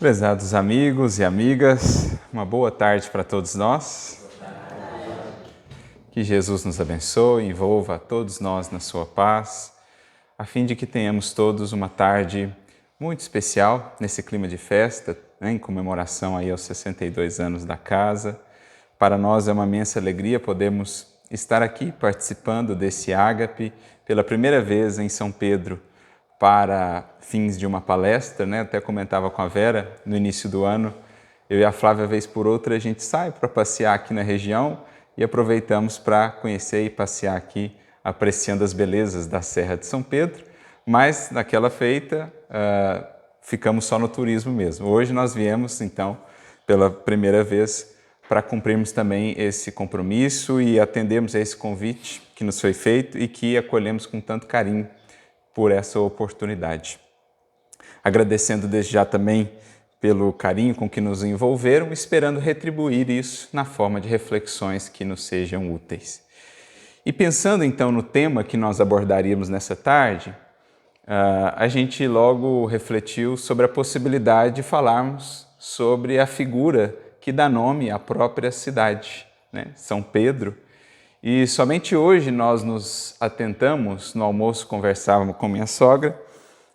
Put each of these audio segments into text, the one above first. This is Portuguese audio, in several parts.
Prezados amigos e amigas, uma boa tarde para todos nós. Que Jesus nos abençoe, envolva a todos nós na sua paz, a fim de que tenhamos todos uma tarde muito especial nesse clima de festa, em comemoração aí aos 62 anos da casa. Para nós é uma imensa alegria podermos estar aqui participando desse ágape pela primeira vez em São Pedro, para fins de uma palestra, né? Até comentava com a Vera no início do ano, eu e a Flávia, vez por outra, a gente sai para passear aqui na região e aproveitamos para conhecer e passear aqui, apreciando as belezas da Serra de São Pedro, mas naquela feita ficamos só no turismo mesmo. Hoje nós viemos, então, pela primeira vez, para cumprirmos também esse compromisso e atendermos a esse convite que nos foi feito e que acolhemos com tanto carinho por essa oportunidade. Agradecendo desde já também pelo carinho com que nos envolveram, esperando retribuir isso na forma de reflexões que nos sejam úteis. E pensando então no tema que nós abordaríamos nessa tarde, a gente logo refletiu sobre a possibilidade de falarmos sobre a figura que dá nome à própria cidade, né? São Pedro. E somente hoje nós nos atentamos, no almoço conversávamos com minha sogra,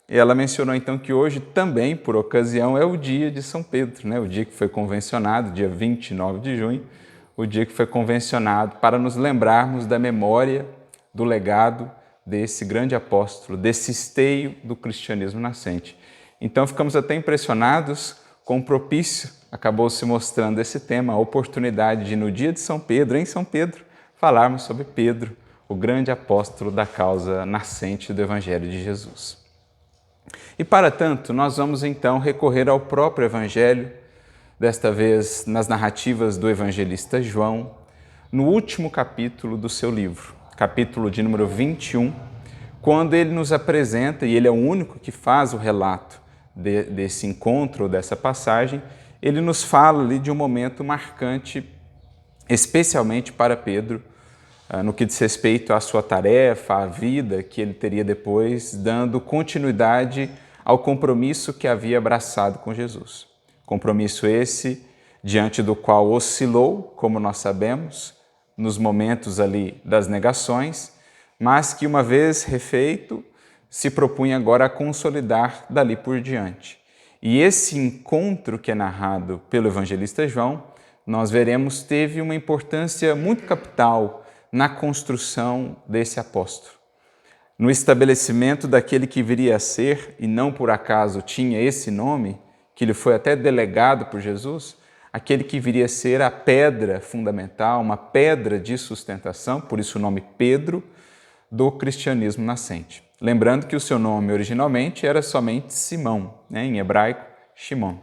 e ela mencionou então que hoje também, por ocasião, é o dia de São Pedro, né? O dia que foi convencionado, dia 29 de junho, o dia que foi convencionado para nos lembrarmos da memória, do legado desse grande apóstolo, desse esteio do cristianismo nascente. Então ficamos até impressionados com o propício, acabou se mostrando esse tema, a oportunidade de no dia de São Pedro, em São Pedro, falarmos sobre Pedro, o grande apóstolo da causa nascente do Evangelho de Jesus. E para tanto, nós vamos então recorrer ao próprio Evangelho, desta vez nas narrativas do evangelista João, no último capítulo do seu livro, capítulo de número 21, quando ele nos apresenta, e ele é o único que faz o relato desse encontro, dessa passagem, ele nos fala ali de um momento marcante, especialmente para Pedro, no que diz respeito à sua tarefa, à vida que ele teria depois, dando continuidade ao compromisso que havia abraçado com Jesus. Compromisso esse, diante do qual oscilou, como nós sabemos, nos momentos ali das negações, mas que uma vez refeito, se propunha agora a consolidar dali por diante. E esse encontro que é narrado pelo evangelista João, nós veremos, teve uma importância muito capital na construção desse apóstolo. No estabelecimento daquele que viria a ser, e não por acaso tinha esse nome, que lhe foi até delegado por Jesus, aquele que viria a ser a pedra fundamental, uma pedra de sustentação, por isso o nome Pedro, do cristianismo nascente. Lembrando que o seu nome originalmente era somente Simão, né? Em hebraico, Shimon.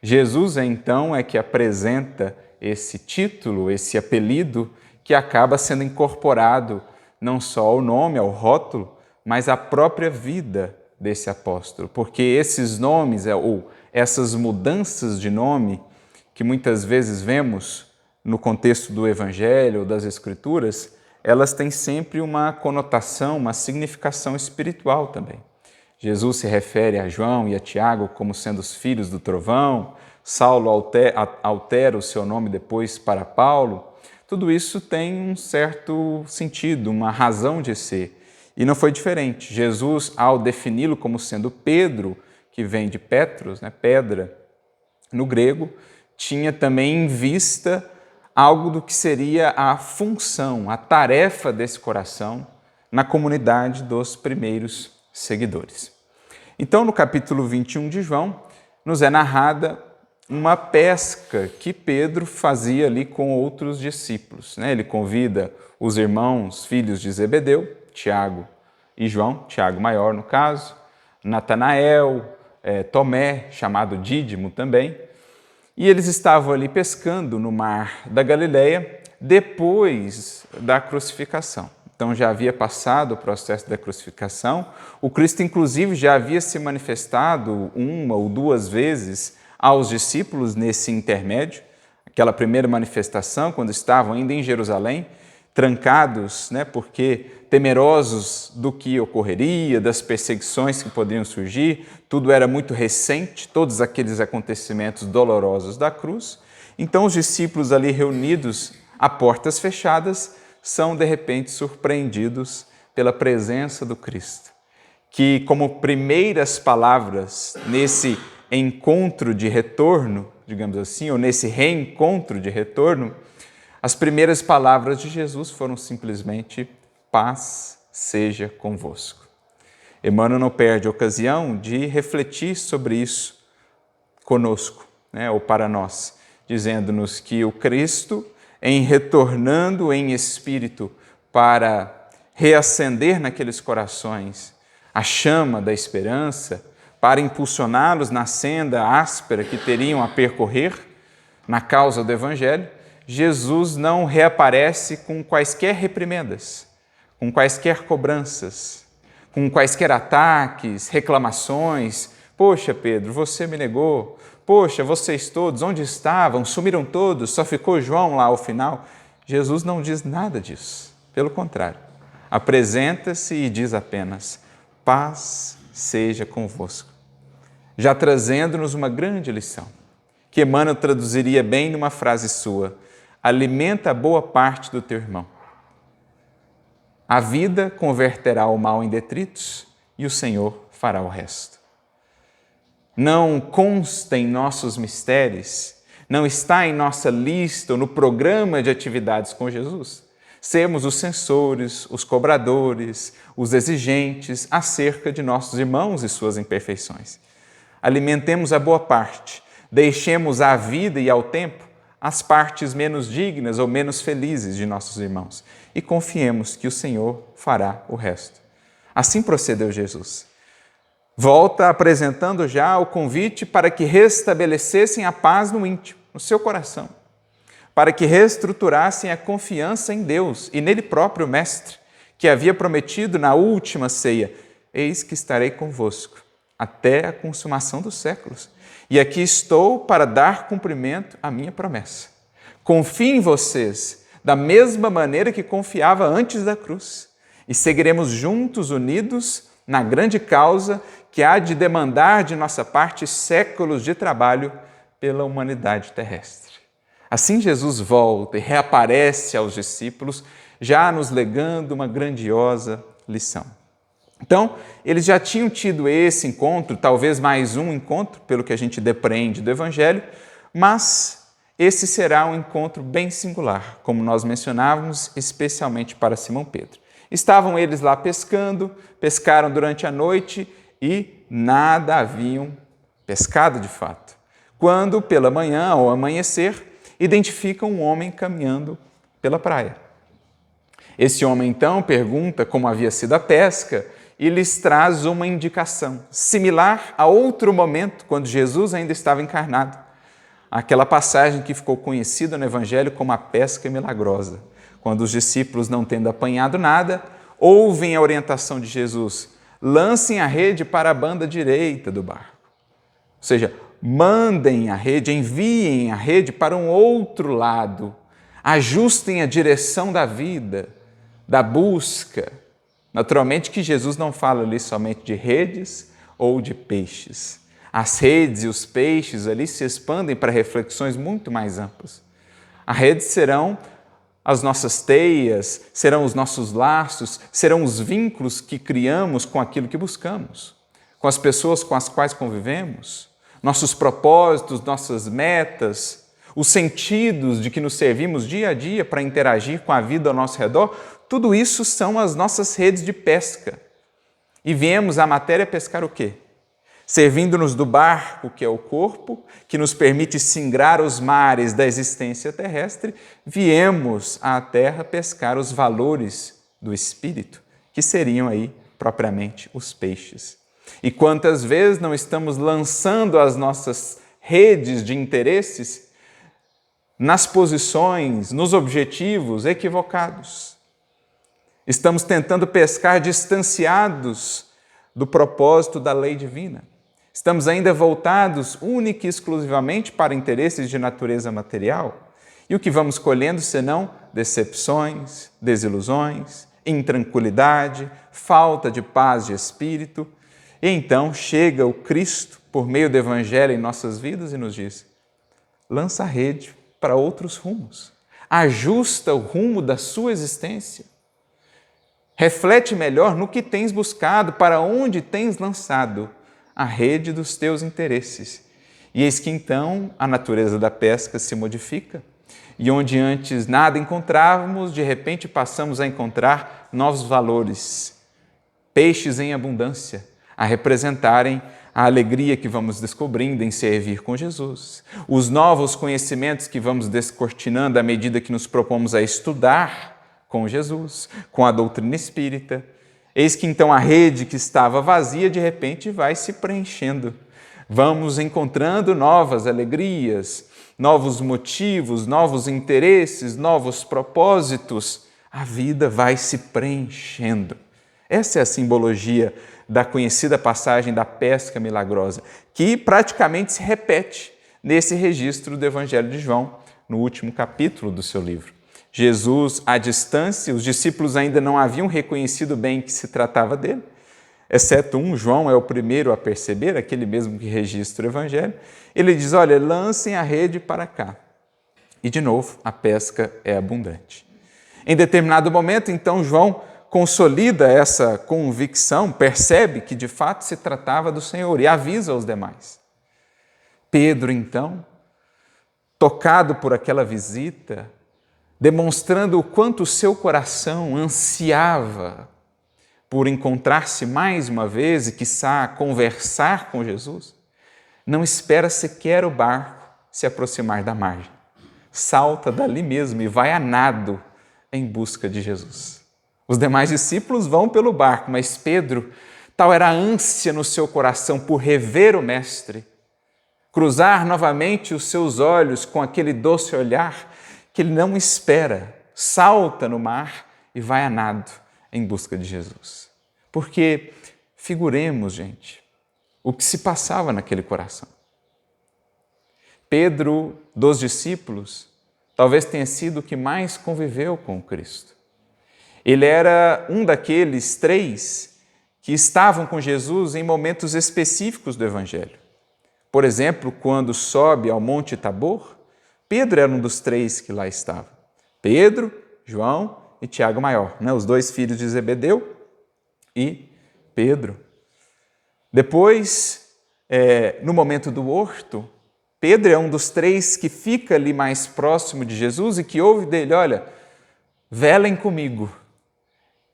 Jesus, então, é que apresenta esse título, esse apelido, que acaba sendo incorporado não só ao nome, ao rótulo, mas à própria vida desse apóstolo. Porque esses nomes, ou essas mudanças de nome, que muitas vezes vemos no contexto do Evangelho ou das Escrituras, elas têm sempre uma conotação, uma significação espiritual também. Jesus se refere a João e a Tiago como sendo os filhos do trovão, Saulo altera o seu nome depois para Paulo. Tudo isso tem um certo sentido, uma razão de ser. E não foi diferente. Jesus, ao defini-lo como sendo Pedro, que vem de Petros, né, pedra, no grego, tinha também em vista algo do que seria a função, a tarefa desse coração na comunidade dos primeiros seguidores. Então, no capítulo 21 de João, nos é narrada uma pesca que Pedro fazia ali com outros discípulos, né? Ele convida os irmãos, filhos de Zebedeu, Tiago e João, Tiago maior no caso, Natanael, Tomé, chamado Dídimo também, e eles estavam ali pescando no mar da Galileia depois da crucificação. Então já havia passado o processo da crucificação, o Cristo inclusive já havia se manifestado uma ou duas vezes aos discípulos nesse intermédio, aquela primeira manifestação, quando estavam ainda em Jerusalém, trancados, né, porque temerosos do que ocorreria, das perseguições que poderiam surgir, tudo era muito recente, todos aqueles acontecimentos dolorosos da cruz. Então os discípulos ali reunidos a portas fechadas são de repente surpreendidos pela presença do Cristo, que como primeiras palavras nesse encontro de retorno, digamos assim, ou nesse reencontro de retorno, as primeiras palavras de Jesus foram simplesmente: paz seja convosco. Emmanuel não perde a ocasião de refletir sobre isso conosco, né, ou para nós, dizendo-nos que o Cristo, em retornando em espírito para reacender naqueles corações a chama da esperança, para impulsioná-los na senda áspera que teriam a percorrer na causa do Evangelho, Jesus não reaparece com quaisquer reprimendas, com quaisquer cobranças, com quaisquer ataques, reclamações. Poxa, Pedro, você me negou. Poxa, vocês todos, onde estavam? Sumiram todos, só ficou João lá ao final. Jesus não diz nada disso. Pelo contrário, apresenta-se e diz apenas: paz seja convosco. Já trazendo-nos uma grande lição, que Emmanuel traduziria bem numa frase sua: alimenta boa parte do teu irmão. A vida converterá o mal em detritos e o Senhor fará o resto. Não consta em nossos mistérios, não está em nossa lista ou no programa de atividades com Jesus, sermos os censores, os cobradores, os exigentes acerca de nossos irmãos e suas imperfeições. Alimentemos a boa parte, deixemos à vida e ao tempo as partes menos dignas ou menos felizes de nossos irmãos e confiemos que o Senhor fará o resto. Assim procedeu Jesus. Volta apresentando já o convite para que restabelecessem a paz no íntimo, no seu coração, para que reestruturassem a confiança em Deus e nele próprio Mestre, que havia prometido na última ceia: eis que estarei convosco até a consumação dos séculos. E aqui estou para dar cumprimento à minha promessa. Confio em vocês da mesma maneira que confiava antes da cruz. E seguiremos juntos, unidos, na grande causa que há de demandar de nossa parte séculos de trabalho pela humanidade terrestre. Assim Jesus volta e reaparece aos discípulos, já nos legando uma grandiosa lição. Então, eles já tinham tido esse encontro, talvez mais um encontro, pelo que a gente depreende do Evangelho, mas esse será um encontro bem singular, como nós mencionávamos, especialmente para Simão Pedro. Estavam eles lá pescando, pescaram durante a noite e nada haviam pescado de fato. Quando, pela manhã, ao amanhecer, identificam um homem caminhando pela praia. Esse homem, então, pergunta como havia sido a pesca e lhes traz uma indicação, similar a outro momento, quando Jesus ainda estava encarnado. Aquela passagem que ficou conhecida no Evangelho como a pesca milagrosa, quando os discípulos, não tendo apanhado nada, ouvem a orientação de Jesus: lancem a rede para a banda direita do barco. Ou seja, mandem a rede, enviem a rede para um outro lado, ajustem a direção da vida, da busca. Naturalmente que Jesus não fala ali somente de redes ou de peixes. As redes e os peixes ali se expandem para reflexões muito mais amplas. A rede serão as nossas teias, serão os nossos laços, serão os vínculos que criamos com aquilo que buscamos, com as pessoas com as quais convivemos, nossos propósitos, nossas metas, os sentidos de que nos servimos dia a dia para interagir com a vida ao nosso redor. Tudo isso são as nossas redes de pesca. E viemos à matéria pescar o quê? Servindo-nos do barco, que é o corpo, que nos permite singrar os mares da existência terrestre, viemos à terra pescar os valores do espírito, que seriam aí propriamente os peixes. E quantas vezes não estamos lançando as nossas redes de interesses nas posições, nos objetivos equivocados. Estamos tentando pescar distanciados do propósito da lei divina. Estamos ainda voltados única e exclusivamente para interesses de natureza material. E o que vamos colhendo, senão decepções, desilusões, intranquilidade, falta de paz de espírito. E então chega o Cristo, por meio do Evangelho em nossas vidas, e nos diz: lança a rede para outros rumos, ajusta o rumo da sua existência, reflete melhor no que tens buscado, para onde tens lançado a rede dos teus interesses. E eis que então a natureza da pesca se modifica, e onde antes nada encontrávamos, de repente passamos a encontrar novos valores, peixes em abundância, a representarem a alegria que vamos descobrindo em servir com Jesus, os novos conhecimentos que vamos descortinando à medida que nos propomos a estudar com Jesus, com a doutrina espírita. Eis que então a rede que estava vazia, de repente vai se preenchendo. Vamos encontrando novas alegrias, novos motivos, novos interesses, novos propósitos. A vida vai se preenchendo. Essa é a simbologia da conhecida passagem da pesca milagrosa, que praticamente se repete nesse registro do Evangelho de João, no último capítulo do seu livro. Jesus, à distância, os discípulos ainda não haviam reconhecido bem que se tratava dele, exceto um, João é o primeiro a perceber, aquele mesmo que registra o Evangelho. Ele diz: olha, lancem a rede para cá. E, de novo, a pesca é abundante. Em determinado momento, então, João consolida essa convicção, percebe que, de fato, se tratava do Senhor e avisa aos demais. Pedro, então, tocado por aquela visita, demonstrando o quanto o seu coração ansiava por encontrar-se mais uma vez e, quiçá, conversar com Jesus, não espera sequer o barco se aproximar da margem. Salta dali mesmo e vai a nado em busca de Jesus. Os demais discípulos vão pelo barco, mas Pedro, tal era a ânsia no seu coração por rever o Mestre, cruzar novamente os seus olhos com aquele doce olhar, que ele não espera, salta no mar e vai a nado em busca de Jesus. Porque, figuremos, gente, o que se passava naquele coração. Pedro, dos discípulos, talvez tenha sido o que mais conviveu com Cristo. Ele era um daqueles 3 que estavam com Jesus em momentos específicos do Evangelho. Por exemplo, quando sobe ao Monte Tabor, Pedro era um dos 3 que lá estava. Pedro, João e Tiago Maior, os 2 filhos de Zebedeu e Pedro. Depois, no momento do horto, Pedro é um dos 3 que fica ali mais próximo de Jesus e que ouve dele: olha, velem comigo.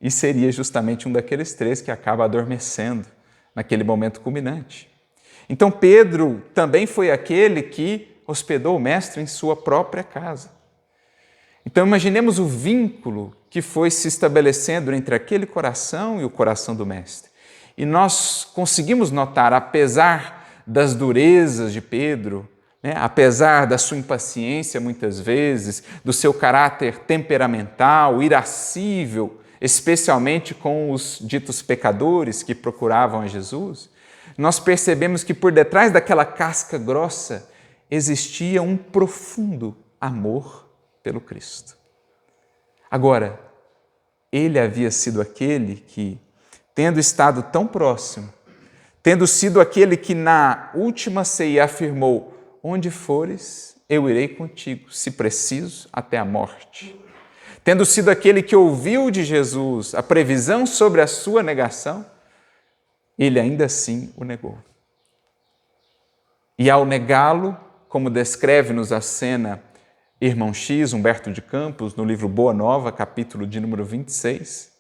E seria justamente um daqueles 3 que acaba adormecendo naquele momento culminante. Então Pedro também foi aquele que hospedou o Mestre em sua própria casa. Então imaginemos o vínculo que foi se estabelecendo entre aquele coração e o coração do Mestre. E nós conseguimos notar, apesar das durezas de Pedro, apesar da sua impaciência muitas vezes, do seu caráter temperamental, irascível, especialmente com os ditos pecadores que procuravam a Jesus, nós percebemos que por detrás daquela casca grossa existia um profundo amor pelo Cristo. Agora, ele havia sido aquele que, tendo estado tão próximo, tendo sido aquele que na última ceia afirmou: onde fores, eu irei contigo, se preciso, até a morte. Tendo sido aquele que ouviu de Jesus a previsão sobre a sua negação, ele ainda assim o negou. E ao negá-lo, como descreve-nos a cena Irmão X, Humberto de Campos, no livro Boa Nova, capítulo de número 26,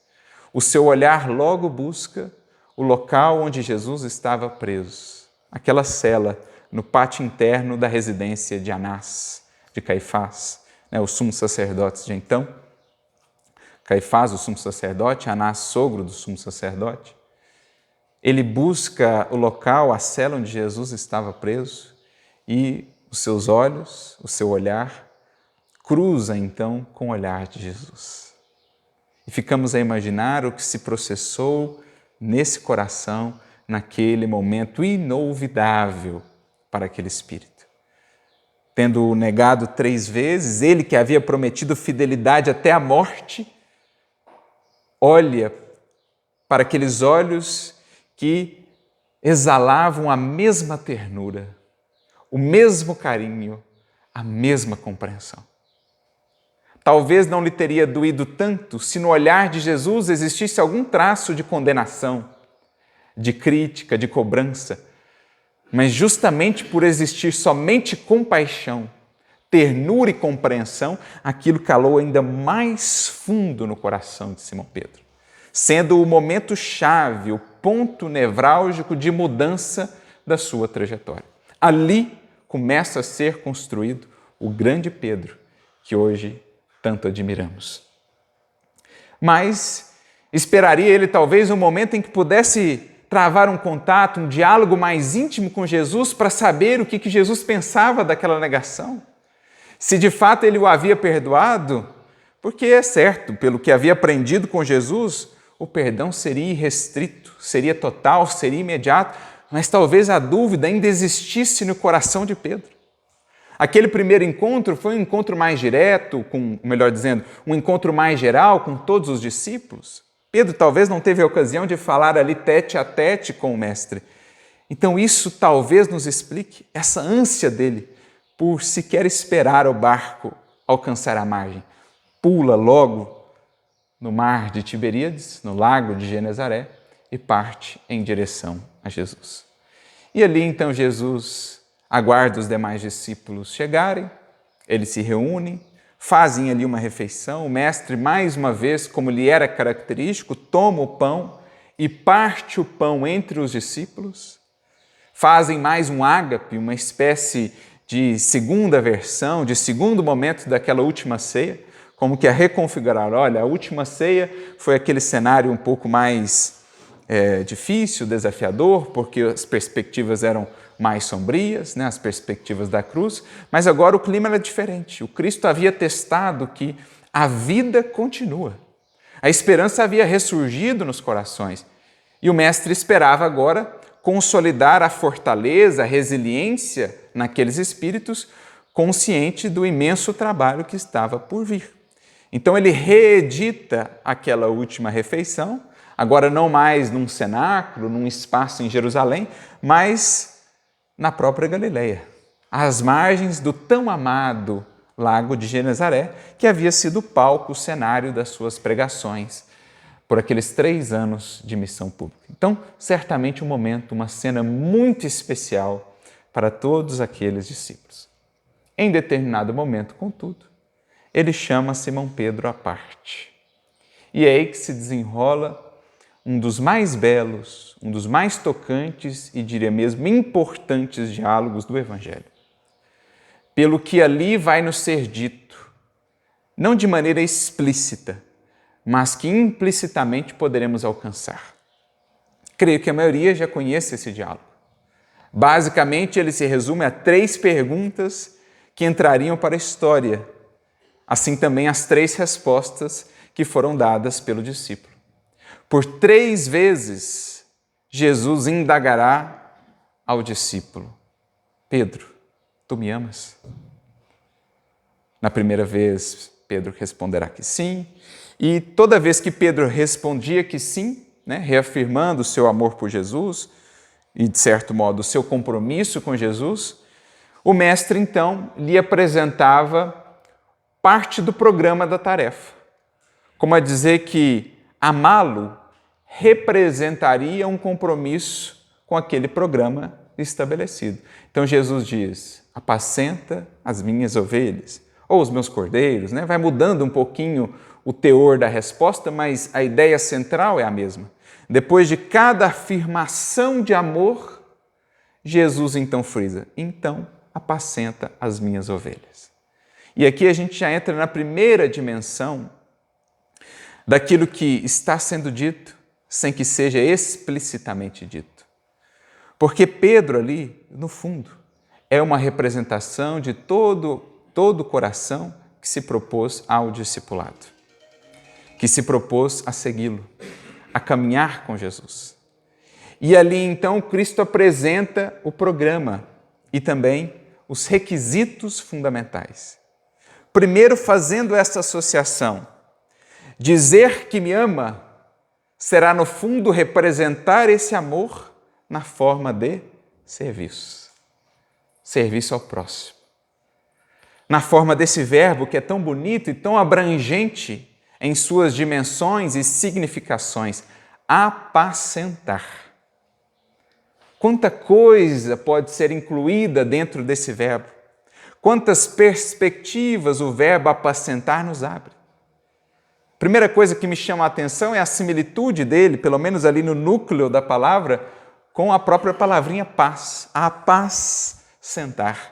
o seu olhar logo busca o local onde Jesus estava preso, aquela cela no pátio interno da residência de Anás, de Caifás, os sumos sacerdotes de então. Caifás, o sumo sacerdote, Anás, sogro do sumo sacerdote. Ele busca o local, a cela onde Jesus estava preso, e os seus olhos, o seu olhar, cruza então com o olhar de Jesus. E ficamos a imaginar o que se processou nesse coração, naquele momento inolvidável para aquele espírito. tendo-o negado 3 vezes, ele que havia prometido fidelidade até a morte, olha para aqueles olhos que exalavam a mesma ternura, o mesmo carinho, a mesma compreensão. Talvez não lhe teria doído tanto se no olhar de Jesus existisse algum traço de condenação, de crítica, de cobrança, mas justamente por existir somente compaixão, ternura e compreensão, aquilo calou ainda mais fundo no coração de Simão Pedro, sendo o momento chave, o ponto nevrálgico de mudança da sua trajetória. Ali começa a ser construído o grande Pedro, que hoje tanto admiramos. Mas esperaria ele talvez um momento em que pudesse travar um contato, um diálogo mais íntimo com Jesus para saber o que Jesus pensava daquela negação. Se de fato ele o havia perdoado, porque é certo, pelo que havia aprendido com Jesus, o perdão seria irrestrito, seria total, seria imediato, mas talvez a dúvida ainda existisse no coração de Pedro. Aquele primeiro encontro foi um encontro mais direto, melhor dizendo, um encontro mais geral com todos os discípulos. Pedro talvez não teve a ocasião de falar ali tete a tete com o Mestre. Então isso talvez nos explique essa ânsia dele por sequer esperar o barco alcançar a margem. Pula logo no mar de Tiberíades, no lago de Genezaré, e parte em direção a Jesus. E ali então Jesus aguarda os demais discípulos chegarem, eles se reúnem, fazem ali uma refeição, o Mestre, mais uma vez, como lhe era característico, toma o pão e parte o pão entre os discípulos, fazem mais um ágape, uma espécie de segunda versão, de segundo momento daquela última ceia, como que a reconfigurar, olha, a última ceia foi aquele cenário um pouco mais difícil, desafiador, porque as perspectivas eram mais sombrias, né, as perspectivas da cruz, mas agora o clima era diferente. O Cristo havia testado que a vida continua. A esperança havia ressurgido nos corações. E o Mestre esperava agora consolidar a fortaleza, a resiliência naqueles espíritos, consciente do imenso trabalho que estava por vir. Então ele reedita aquela última refeição, agora não mais num cenáculo, num espaço em Jerusalém, mas na própria Galileia, às margens do tão amado lago de Genezaré, que havia sido o palco, o cenário das suas pregações por aqueles 3 anos de missão pública. Então, certamente um momento, uma cena muito especial para todos aqueles discípulos. Em determinado momento, contudo, ele chama Simão Pedro à parte. E é aí que se desenrola um dos mais belos, um dos mais tocantes e diria mesmo importantes diálogos do Evangelho. Pelo que ali vai nos ser dito, não de maneira explícita, mas que implicitamente poderemos alcançar. Creio que a maioria já conhece esse diálogo. Basicamente, ele se resume a 3 perguntas que entrariam para a história, assim também as 3 respostas que foram dadas pelo discípulo. Por 3 vezes, Jesus indagará ao discípulo: Pedro, tu me amas? Na primeira vez, Pedro responderá que sim, e toda vez que Pedro respondia que sim, reafirmando o seu amor por Jesus e, de certo modo, o seu compromisso com Jesus, o Mestre, então, lhe apresentava parte do programa da tarefa, como a dizer que amá-lo representaria um compromisso com aquele programa estabelecido. Então Jesus diz: apacenta as minhas ovelhas, ou os meus cordeiros, vai mudando um pouquinho o teor da resposta, mas a ideia central é a mesma. Depois de cada afirmação de amor, Jesus então frisa: então apacenta as minhas ovelhas. E aqui a gente já entra na primeira dimensão daquilo que está sendo dito, sem que seja explicitamente dito. Porque Pedro ali, no fundo, é uma representação de todo o coração que se propôs ao discipulado, que se propôs a segui-lo, a caminhar com Jesus. E ali, então, Cristo apresenta o programa e também os requisitos fundamentais. Primeiro, fazendo essa associação, dizer que me ama será, no fundo, representar esse amor na forma de serviço. Serviço ao próximo. Na forma desse verbo que é tão bonito e tão abrangente em suas dimensões e significações, apacentar. Quanta coisa pode ser incluída dentro desse verbo? Quantas perspectivas o verbo apacentar nos abre? Primeira coisa que me chama a atenção é a similitude dele, pelo menos ali no núcleo da palavra, com a própria palavrinha paz, apacentar.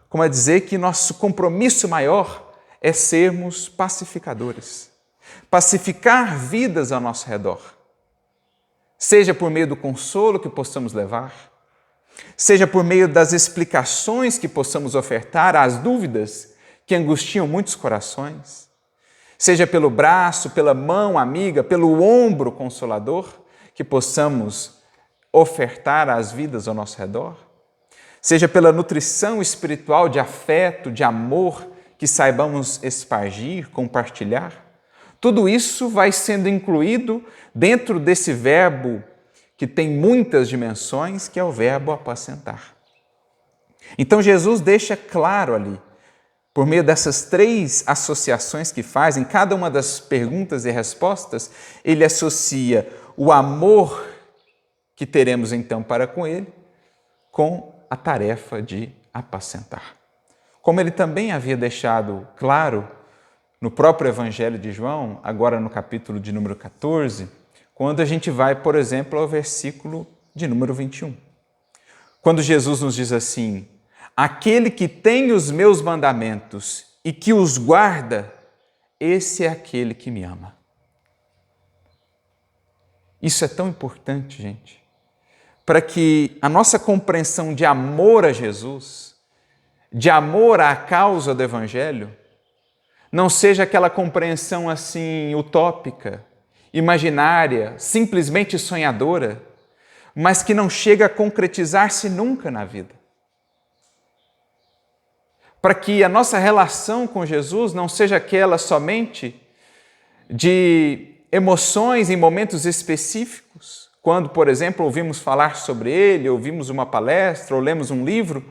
Como a dizer que nosso compromisso maior é sermos pacificadores. Pacificar vidas ao nosso redor. Seja por meio do consolo que possamos levar, seja por meio das explicações que possamos ofertar às dúvidas que angustiam muitos corações, seja pelo braço, pela mão amiga, pelo ombro consolador que possamos ofertar às vidas ao nosso redor, seja pela nutrição espiritual de afeto, de amor que saibamos espargir, compartilhar. Tudo isso vai sendo incluído dentro desse verbo que tem muitas dimensões, que é o verbo apacentar. Então Jesus deixa claro ali, por meio dessas três associações que faz, em cada uma das perguntas e respostas, ele associa o amor que teremos então para com ele, com a tarefa de apacentar. Como ele também havia deixado claro no próprio Evangelho de João, agora no capítulo de número 14, quando a gente vai, por exemplo, ao versículo de número 21. Quando Jesus nos diz assim: aquele que tem os meus mandamentos e que os guarda, esse é aquele que me ama. Isso é tão importante, gente, para que a nossa compreensão de amor a Jesus, de amor à causa do Evangelho, não seja aquela compreensão assim utópica, imaginária, simplesmente sonhadora, mas que não chega a concretizar-se nunca na vida. Para que a nossa relação com Jesus não seja aquela somente de emoções em momentos específicos, quando, por exemplo, ouvimos falar sobre ele, ouvimos uma palestra ou lemos um livro,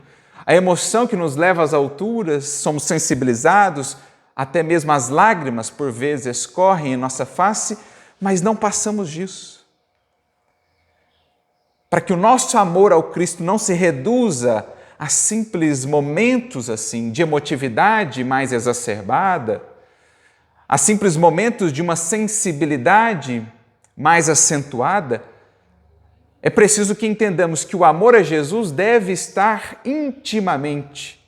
a emoção que nos leva às alturas, somos sensibilizados, até mesmo as lágrimas por vezes escorrem em nossa face, mas não passamos disso. Para que o nosso amor ao Cristo não se reduza a simples momentos assim de emotividade mais exacerbada, a simples momentos de uma sensibilidade mais acentuada, é preciso que entendamos que o amor a Jesus deve estar intimamente,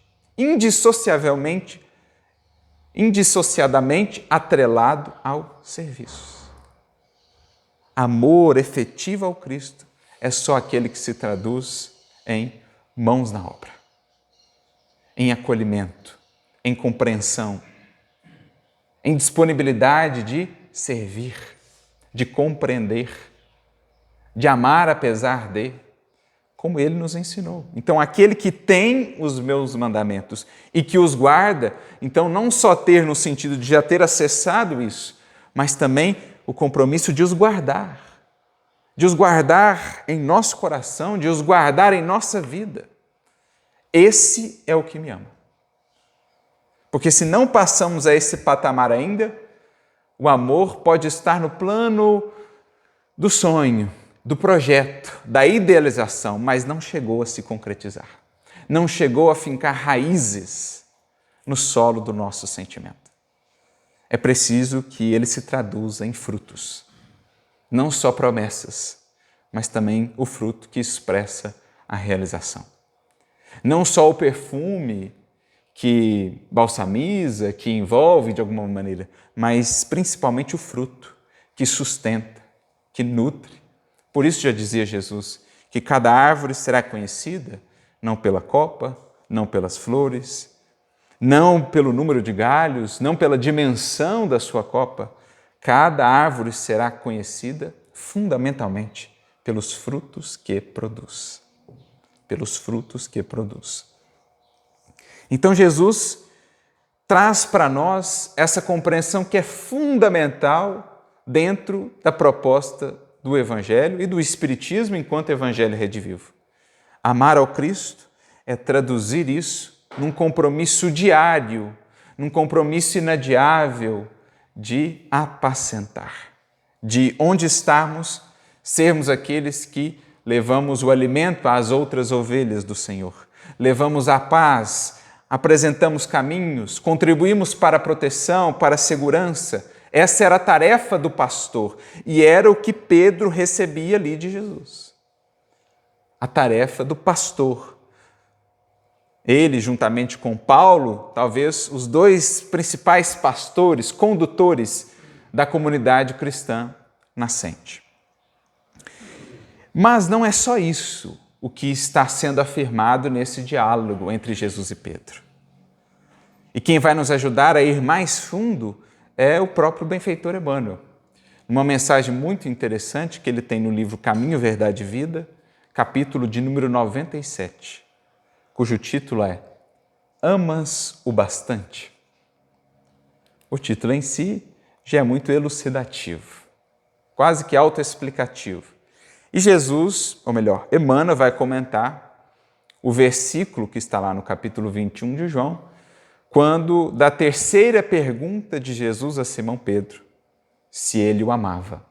indissociadamente atrelado ao serviço. Amor efetivo ao Cristo é só aquele que se traduz em mãos na obra, em acolhimento, em compreensão, em disponibilidade de servir, de compreender, de amar apesar de, como ele nos ensinou. Então, aquele que tem os meus mandamentos e que os guarda, então não só ter no sentido de já ter acessado isso, mas também o compromisso de os guardar em nosso coração, de os guardar em nossa vida. Esse é o que me ama. Porque se não passamos a esse patamar ainda, o amor pode estar no plano do sonho, do projeto, da idealização, mas não chegou a se concretizar. Não chegou a fincar raízes no solo do nosso sentimento. É preciso que ele se traduza em frutos. Não só promessas, mas também o fruto que expressa a realização. Não só o perfume que balsamiza, que envolve de alguma maneira, mas principalmente o fruto que sustenta, que nutre. Por isso já dizia Jesus que cada árvore será conhecida não pela copa, não pelas flores, não pelo número de galhos, não pela dimensão da sua copa. Cada árvore será conhecida fundamentalmente pelos frutos que produz. Pelos frutos que produz. Então Jesus traz para nós essa compreensão que é fundamental dentro da proposta do Evangelho e do Espiritismo enquanto Evangelho redivivo. Amar ao Cristo é traduzir isso num compromisso diário, num compromisso inadiável de apacentar, de onde estarmos, sermos aqueles que levamos o alimento às outras ovelhas do Senhor, levamos a paz, apresentamos caminhos, contribuímos para a proteção, para a segurança. Essa era a tarefa do pastor e era o que Pedro recebia ali de Jesus. A tarefa do pastor. Ele, juntamente com Paulo, talvez os dois principais pastores, condutores da comunidade cristã nascente. Mas não é só isso o que está sendo afirmado nesse diálogo entre Jesus e Pedro. E quem vai nos ajudar a ir mais fundo é o próprio benfeitor Emmanuel. Uma mensagem muito interessante que ele tem no livro Caminho, Verdade e Vida, capítulo de número 97, cujo título é Amas o Bastante? O título em si já é muito elucidativo, quase que autoexplicativo. E Jesus, ou melhor, Emmanuel vai comentar o versículo que está lá no capítulo 21 de João, quando da terceira pergunta de Jesus a Simão Pedro, se ele o amava.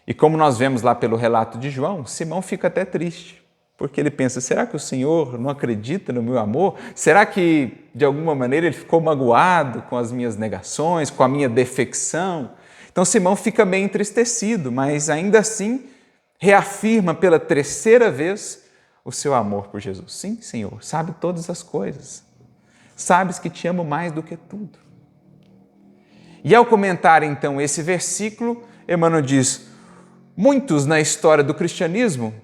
E como nós vemos lá pelo relato de João, Simão fica até triste, porque ele pensa, será que o Senhor não acredita no meu amor? Será que, de alguma maneira, ele ficou magoado com as minhas negações, com a minha defecção? Então Simão fica meio entristecido, mas ainda assim reafirma pela terceira vez o seu amor por Jesus. Sim, Senhor, sabe todas as coisas. Sabes que te amo mais do que tudo. E ao comentar então esse versículo, Emmanuel diz, muitos na história do cristianismo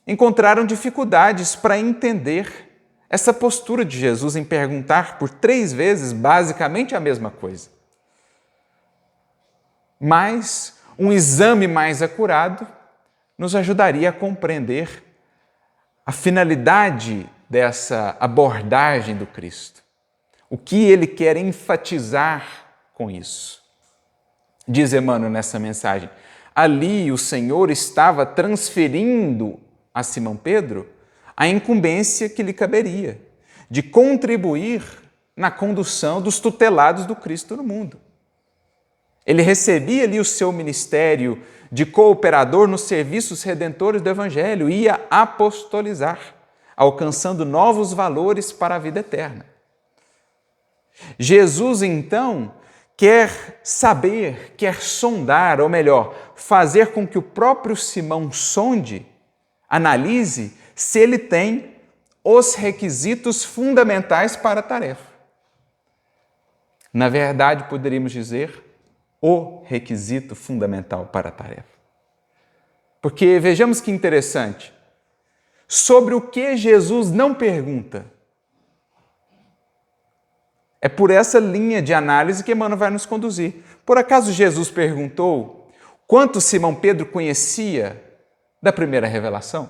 encontraram dificuldades para entender essa postura de Jesus em perguntar por 3 vezes basicamente a mesma coisa. Mas um exame mais acurado nos ajudaria a compreender a finalidade dessa abordagem do Cristo. O que ele quer enfatizar com isso? Diz Emmanuel nessa mensagem, ali o Senhor estava transferindo a Simão Pedro a incumbência que lhe caberia de contribuir na condução dos tutelados do Cristo no mundo. Ele recebia ali o seu ministério de cooperador nos serviços redentores do Evangelho, ia apostolizar, alcançando novos valores para a vida eterna. Jesus, então, quer saber, quer sondar, ou melhor, fazer com que o próprio Simão sonde, analise se ele tem os requisitos fundamentais para a tarefa. Na verdade, poderíamos dizer, o requisito fundamental para a tarefa. Porque vejamos que interessante, sobre o que Jesus não pergunta. É por essa linha de análise que Emmanuel vai nos conduzir. Por acaso Jesus perguntou quanto Simão Pedro conhecia da primeira revelação?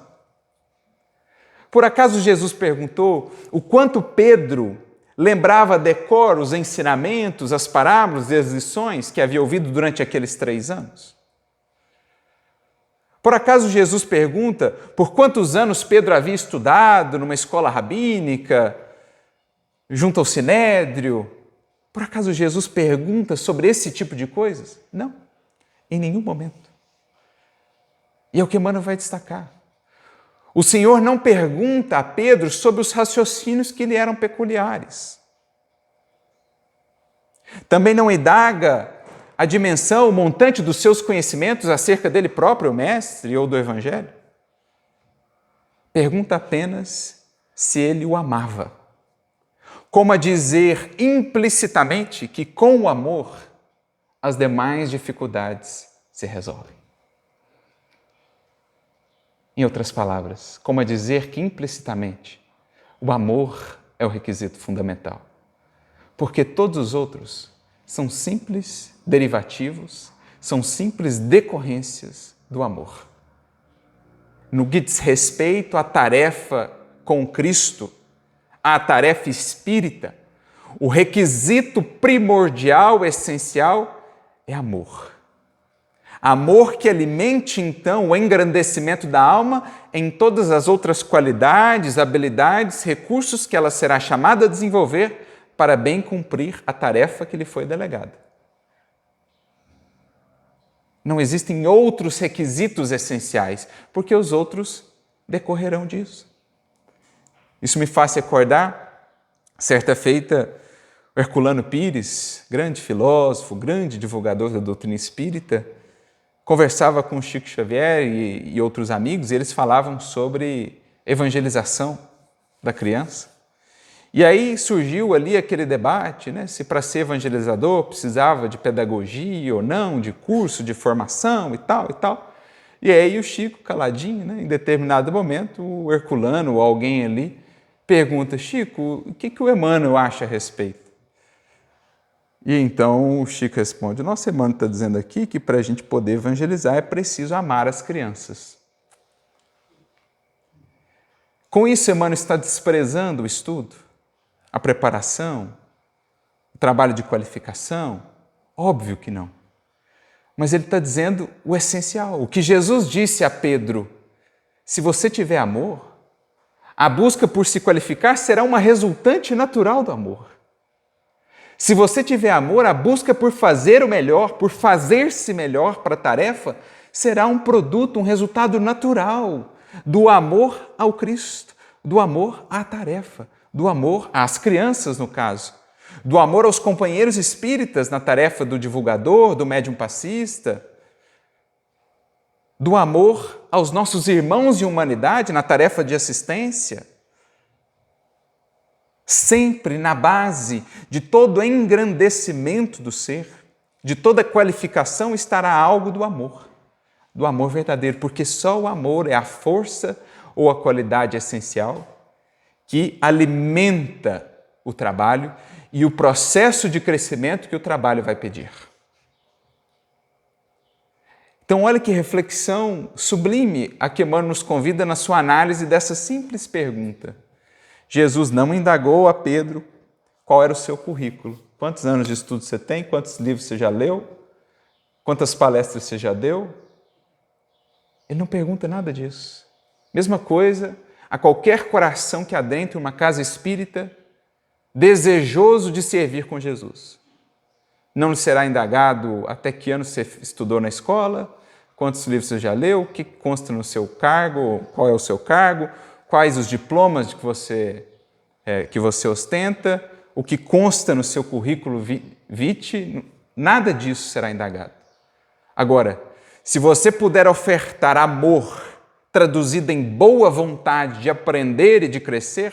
Por acaso Jesus perguntou o quanto Pedro lembrava decor os ensinamentos, as parábolas e as lições que havia ouvido durante aqueles 3 anos? Por acaso Jesus pergunta por quantos anos Pedro havia estudado numa escola rabínica, junto ao Sinédrio? Por acaso Jesus pergunta sobre esse tipo de coisas? Não, em nenhum momento. E é o que Emmanuel vai destacar. O Senhor não pergunta a Pedro sobre os raciocínios que lhe eram peculiares. Também não indaga a dimensão, o montante dos seus conhecimentos acerca dele próprio, o mestre ou do Evangelho. Pergunta apenas se ele o amava. Como a dizer implicitamente que com o amor as demais dificuldades se resolvem. Em outras palavras, como a dizer que implicitamente o amor é o requisito fundamental, porque todos os outros são simples derivativos, são simples decorrências do amor. No que diz respeito à tarefa com Cristo, à tarefa espírita, o requisito primordial, essencial, é amor. Amor que alimente, então, o engrandecimento da alma em todas as outras qualidades, habilidades, recursos que ela será chamada a desenvolver para bem cumprir a tarefa que lhe foi delegada. Não existem outros requisitos essenciais, porque os outros decorrerão disso. Isso me faz recordar, certa feita, o Herculano Pires, grande filósofo, grande divulgador da doutrina espírita, conversava com Chico Xavier e outros amigos, e eles falavam sobre evangelização da criança. E aí surgiu ali aquele debate, né, se para ser evangelizador precisava de pedagogia ou não, de curso, de formação e tal e tal. E aí o Chico, caladinho, né, em determinado momento, o Herculano ou alguém ali pergunta: Chico, o que o Emmanuel acha a respeito? E então o Chico responde: nosso Emmanuel está dizendo aqui que para a gente poder evangelizar é preciso amar as crianças. Com isso, Emmanuel está desprezando o estudo, a preparação, o trabalho de qualificação? Óbvio que não. Mas ele está dizendo o essencial, o que Jesus disse a Pedro: se você tiver amor, a busca por se qualificar será uma resultante natural do amor. Se você tiver amor, a busca por fazer o melhor, por fazer-se melhor para a tarefa, será um produto, um resultado natural do amor ao Cristo, do amor à tarefa, do amor às crianças, no caso, do amor aos companheiros espíritas na tarefa do divulgador, do médium passista, do amor aos nossos irmãos de humanidade na tarefa de assistência. Sempre na base de todo engrandecimento do ser, de toda qualificação, estará algo do amor verdadeiro, porque só o amor é a força ou a qualidade essencial que alimenta o trabalho e o processo de crescimento que o trabalho vai pedir. Então, olha que reflexão sublime a que Emmanuel nos convida na sua análise dessa simples pergunta. Jesus não indagou a Pedro qual era o seu currículo. Quantos anos de estudo você tem? Quantos livros você já leu? Quantas palestras você já deu? Ele não pergunta nada disso. Mesma coisa a qualquer coração que adentre uma casa espírita desejoso de servir com Jesus. Não lhe será indagado até que ano você estudou na escola, quantos livros você já leu, o que consta no seu cargo, qual é o seu cargo, quais os diplomas que você ostenta, o que consta no seu currículo vitae, nada disso será indagado. Agora, se você puder ofertar amor, traduzido em boa vontade de aprender e de crescer,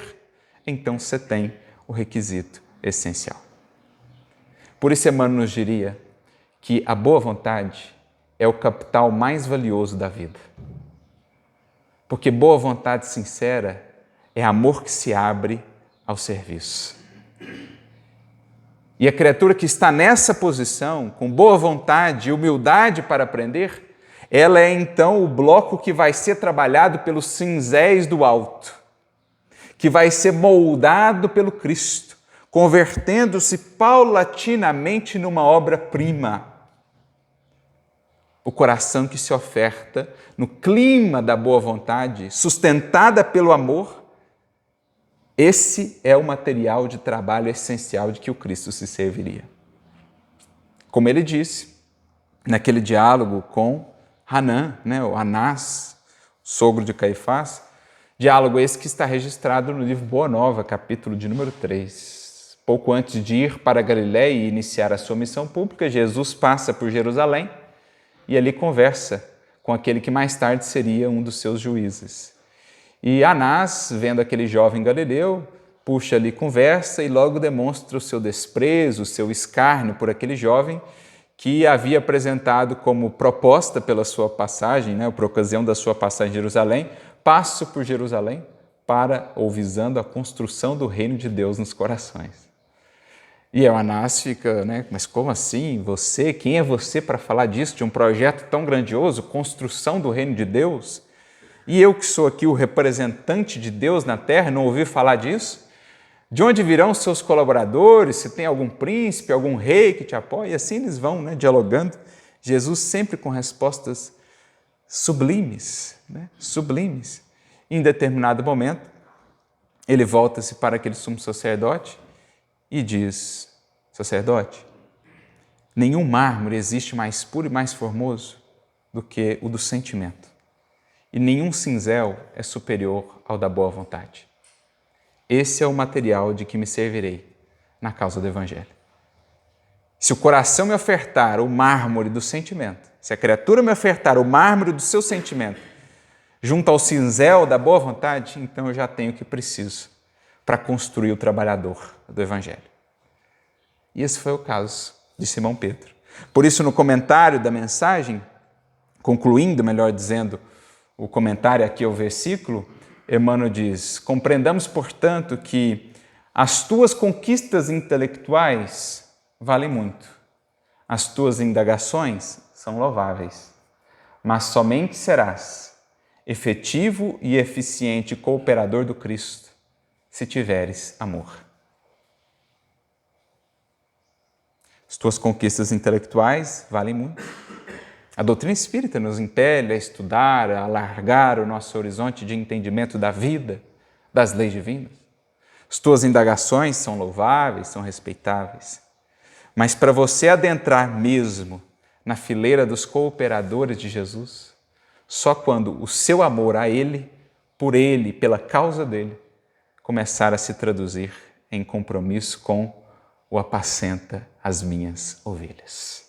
então você tem o requisito essencial. Por isso, Emmanuel nos diria que a boa vontade é o capital mais valioso da vida. Porque boa vontade sincera é amor que se abre ao serviço. E a criatura que está nessa posição, com boa vontade e humildade para aprender, ela é então o bloco que vai ser trabalhado pelos cinzéis do alto, que vai ser moldado pelo Cristo, convertendo-se paulatinamente numa obra-prima. O coração que se oferta no clima da boa vontade, sustentada pelo amor, esse é o material de trabalho essencial de que o Cristo se serviria. Como ele disse, naquele diálogo com Hanã, o Anás, sogro de Caifás, diálogo esse que está registrado no livro Boa Nova, capítulo de número 3. Pouco antes de ir para Galiléia e iniciar a sua missão pública, Jesus passa por Jerusalém e ali conversa com aquele que mais tarde seria um dos seus juízes. E Anás, vendo aquele jovem galileu, puxa ali conversa e logo demonstra o seu desprezo, o seu escárnio por aquele jovem que havia apresentado como proposta pela sua passagem, por ocasião da sua passagem em Jerusalém, passo por Jerusalém para ou visando a construção do reino de Deus nos corações. E o Anás fica, mas como assim? Você? Quem é você para falar disso, de um projeto tão grandioso, construção do reino de Deus? E eu que sou aqui o representante de Deus na terra, não ouvi falar disso? De onde virão os seus colaboradores? Se tem algum príncipe, algum rei que te apoie? E assim eles vão, né, dialogando. Jesus sempre com respostas sublimes, né, sublimes. Em determinado momento, ele volta-se para aquele sumo sacerdote e diz: sacerdote, nenhum mármore existe mais puro e mais formoso do que o do sentimento. E nenhum cinzel é superior ao da boa vontade. Esse é o material de que me servirei na causa do Evangelho. Se o coração me ofertar o mármore do sentimento, se a criatura me ofertar o mármore do seu sentimento, junto ao cinzel da boa vontade, então eu já tenho o que preciso para construir o trabalhador do Evangelho. E esse foi o caso de Simão Pedro. Por isso, no comentário da mensagem, concluindo, melhor dizendo, o comentário aqui ao versículo, Emmanuel diz: compreendamos, portanto, que as tuas conquistas intelectuais valem muito, as tuas indagações são louváveis, mas somente serás efetivo e eficiente cooperador do Cristo se tiveres amor. As tuas conquistas intelectuais valem muito. A doutrina espírita nos impele a estudar, a alargar o nosso horizonte de entendimento da vida, das leis divinas. As tuas indagações são louváveis, são respeitáveis. Mas para você adentrar mesmo na fileira dos cooperadores de Jesus, só quando o seu amor a Ele, por Ele, pela causa dEle, começar a se traduzir em compromisso com o apacenta as minhas ovelhas.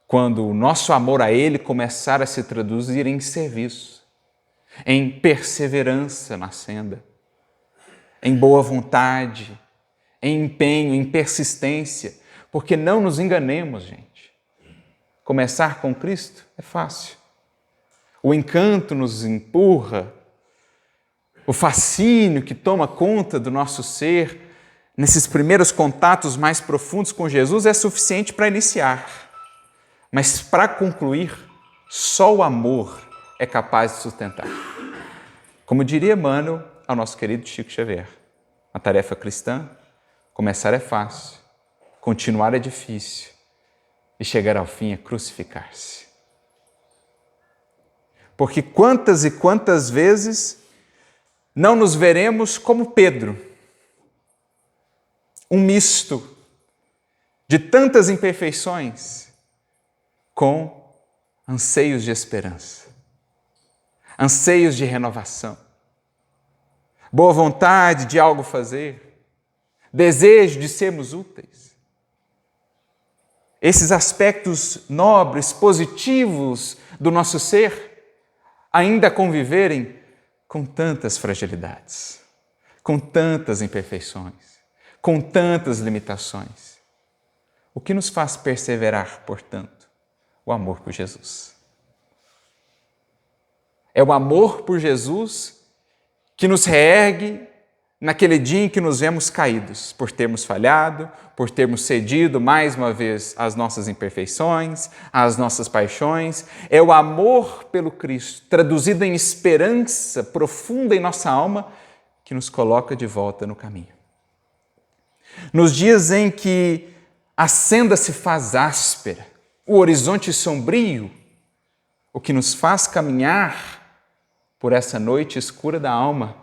Quando o nosso amor a Ele começar a se traduzir em serviço, em perseverança na senda, em boa vontade, em empenho, em persistência, porque não nos enganemos, gente. Começar com Cristo é fácil. O encanto nos empurra, o fascínio que toma conta do nosso ser, nesses primeiros contatos mais profundos com Jesus, é suficiente para iniciar. Mas para concluir, só o amor é capaz de sustentar. Como diria Emmanuel ao nosso querido Chico Xavier, a tarefa cristã, começar é fácil, continuar é difícil e chegar ao fim é crucificar-se. Porque quantas e quantas vezes não nos veremos como Pedro, um misto de tantas imperfeições, com anseios de esperança, anseios de renovação, boa vontade de algo fazer, desejo de sermos úteis. Esses aspectos nobres, positivos do nosso ser, ainda conviverem com tantas fragilidades, com tantas imperfeições, com tantas limitações. O que nos faz perseverar, portanto? O amor por Jesus. É o amor por Jesus que nos reergue naquele dia em que nos vemos caídos, por termos falhado, por termos cedido mais uma vez às nossas imperfeições, às nossas paixões. É o amor pelo Cristo, traduzido em esperança profunda em nossa alma, que nos coloca de volta no caminho. Nos dias em que a senda se faz áspera, o horizonte sombrio, o que nos faz caminhar por essa noite escura da alma,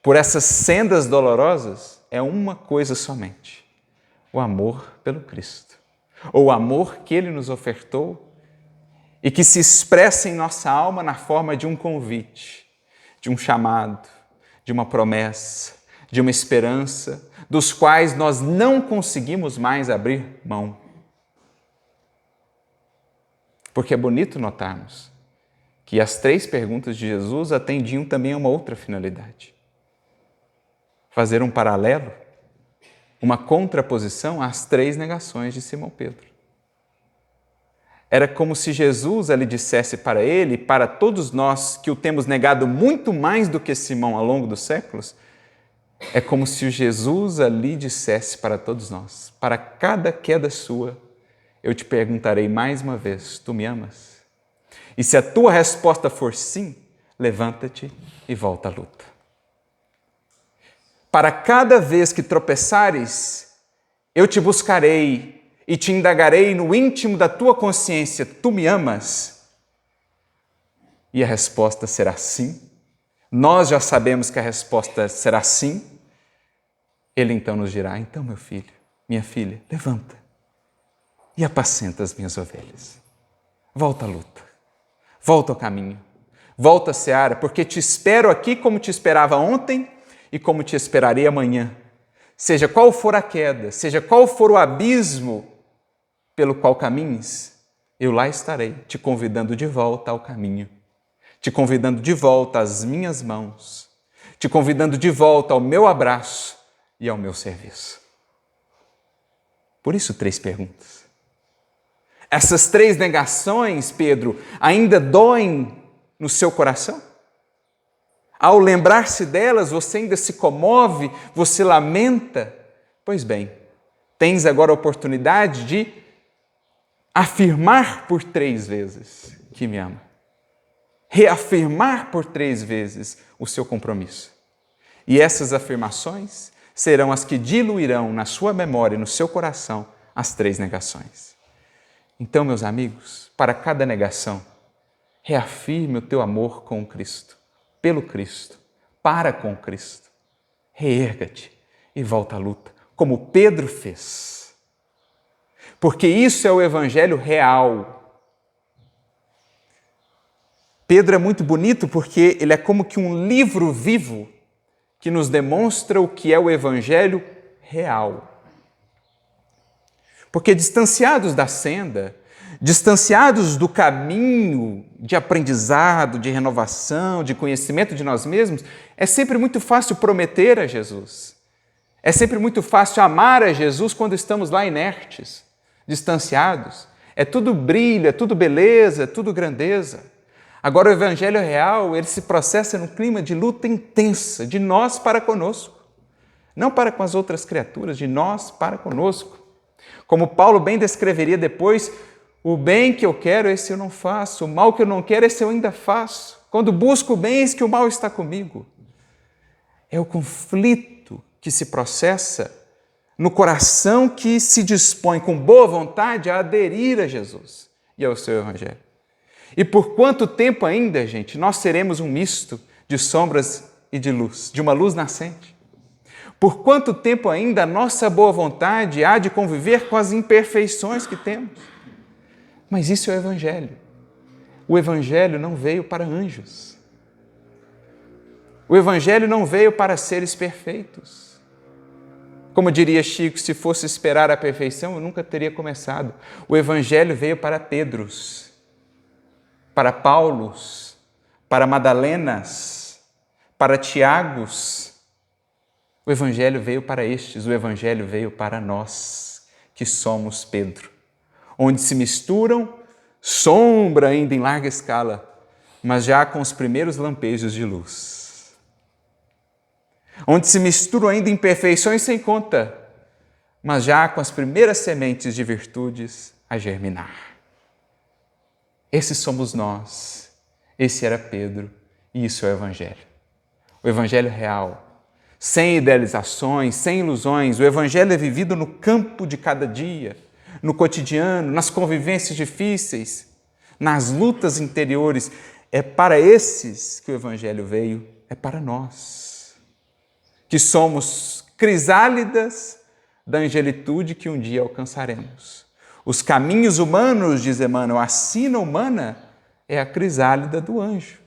por essas sendas dolorosas, é uma coisa somente: o amor pelo Cristo, ou o amor que Ele nos ofertou e que se expressa em nossa alma na forma de um convite, de um chamado, de uma promessa, de uma esperança, dos quais nós não conseguimos mais abrir mão. Porque é bonito notarmos que as 3 perguntas de Jesus atendiam também a uma outra finalidade: fazer um paralelo, uma contraposição às 3 negações de Simão Pedro. Era como se Jesus ali dissesse para ele e para todos nós que o temos negado muito mais do que Simão ao longo dos séculos, é como se Jesus ali dissesse para todos nós: para cada queda sua, eu te perguntarei mais uma vez, tu me amas? E se a tua resposta for sim, levanta-te e volta à luta. para cada vez que tropeçares, eu te buscarei e te indagarei no íntimo da tua consciência: tu me amas? E a resposta será sim. Nós já sabemos que a resposta será sim. Ele então nos dirá: então, meu filho, minha filha, levanta e apacenta as minhas ovelhas. Volta à luta, volta ao caminho, volta à seara, porque te espero aqui como te esperava ontem e como te esperarei amanhã. Seja qual for a queda, seja qual for o abismo pelo qual caminhes, eu lá estarei, te convidando de volta ao caminho, te convidando de volta às minhas mãos, te convidando de volta ao meu abraço e ao meu serviço. Por isso, 3 perguntas. Essas 3 negações, Pedro, ainda doem no seu coração? Ao lembrar-se delas, você ainda se comove, você lamenta? Pois bem, tens agora a oportunidade de afirmar por 3 vezes que me ama. Reafirmar por 3 vezes o seu compromisso. E essas afirmações serão as que diluirão na sua memória e no seu coração as 3 negações. Então, meus amigos, para cada negação, reafirme o teu amor com o Cristo, pelo Cristo, para com Cristo. Reerga-te e volta à luta, como Pedro fez. Porque isso é o Evangelho real. Pedro é muito bonito porque ele é como que um livro vivo que nos demonstra o que é o Evangelho real. Porque distanciados da senda, distanciados do caminho de aprendizado, de renovação, de conhecimento de nós mesmos, é sempre muito fácil prometer a Jesus. É sempre muito fácil amar a Jesus quando estamos lá inertes, distanciados. É tudo brilho, é tudo beleza, é tudo grandeza. Agora o Evangelho real, ele se processa num clima de luta intensa, de nós para conosco. Não para com as outras criaturas, de nós para conosco. Como Paulo bem descreveria depois: o bem que eu quero, esse eu não faço, o mal que eu não quero, esse eu ainda faço. Quando busco o bem, eis que o mal está comigo. É o conflito que se processa no coração que se dispõe com boa vontade a aderir a Jesus e ao seu Evangelho. E por quanto tempo ainda, gente, nós seremos um misto de sombras e de luz, de uma luz nascente? Por quanto tempo ainda a nossa boa vontade há de conviver com as imperfeições que temos? Mas isso é o Evangelho. O Evangelho não veio para anjos. O Evangelho não veio para seres perfeitos. Como diria Chico, se fosse esperar a perfeição, eu nunca teria começado. O Evangelho veio para Pedros, para Paulos, para Madalenas, para Tiagos. O Evangelho veio para estes, o Evangelho veio para nós, que somos Pedro, onde se misturam sombra ainda em larga escala, mas já com os primeiros lampejos de luz. Onde se misturam ainda imperfeições sem conta, mas já com as primeiras sementes de virtudes a germinar. Esses somos nós, esse era Pedro, e isso é o Evangelho. O Evangelho real, sem idealizações, sem ilusões. O Evangelho é vivido no campo de cada dia, no cotidiano, nas convivências difíceis, nas lutas interiores. É para esses que o Evangelho veio, é para nós, que somos crisálidas da angelitude que um dia alcançaremos. Os caminhos humanos, diz Emmanuel, a sina humana é a crisálida do anjo.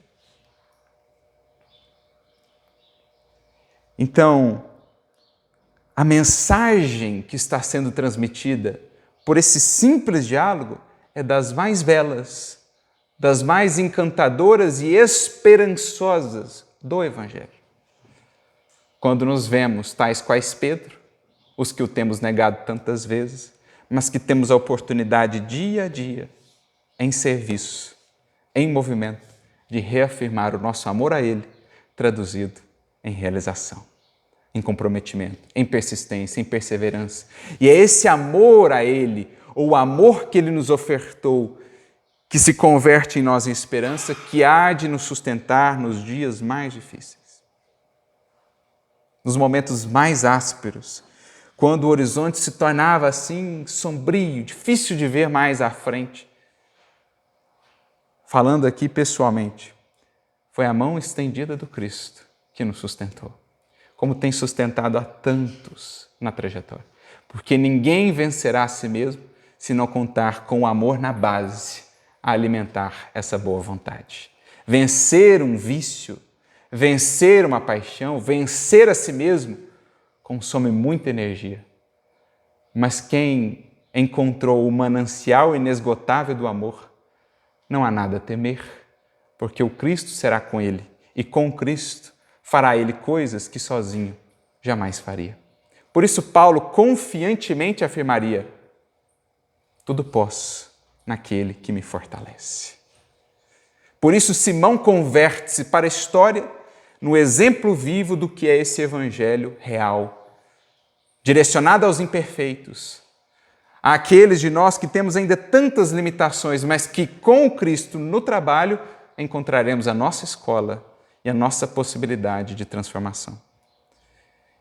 Então, a mensagem que está sendo transmitida por esse simples diálogo é das mais belas, das mais encantadoras e esperançosas do Evangelho. Quando nos vemos tais quais Pedro, os que o temos negado tantas vezes, mas que temos a oportunidade dia a dia, em serviço, em movimento, de reafirmar o nosso amor a Ele, traduzido em realização, em comprometimento, em persistência, em perseverança. E é esse amor a Ele, ou o amor que Ele nos ofertou, que se converte em nós em esperança, que há de nos sustentar nos dias mais difíceis. nos momentos mais ásperos, quando o horizonte se tornava assim sombrio, difícil de ver mais à frente. Falando aqui pessoalmente, foi a mão estendida do Cristo que nos sustentou, como tem sustentado a tantos na trajetória. Porque ninguém vencerá a si mesmo se não contar com o amor na base a alimentar essa boa vontade. Vencer um vício, vencer uma paixão, vencer a si mesmo, consome muita energia. Mas quem encontrou o manancial inesgotável do amor, não há nada a temer, porque o Cristo será com ele, e com Cristo fará ele coisas que sozinho jamais faria. Por isso Paulo confiantemente afirmaria: tudo posso naquele que me fortalece. Por isso Simão converte-se para a história no exemplo vivo do que é esse evangelho real, direcionado aos imperfeitos, àqueles de nós que temos ainda tantas limitações, mas que com o Cristo no trabalho encontraremos a nossa escola e a nossa possibilidade de transformação.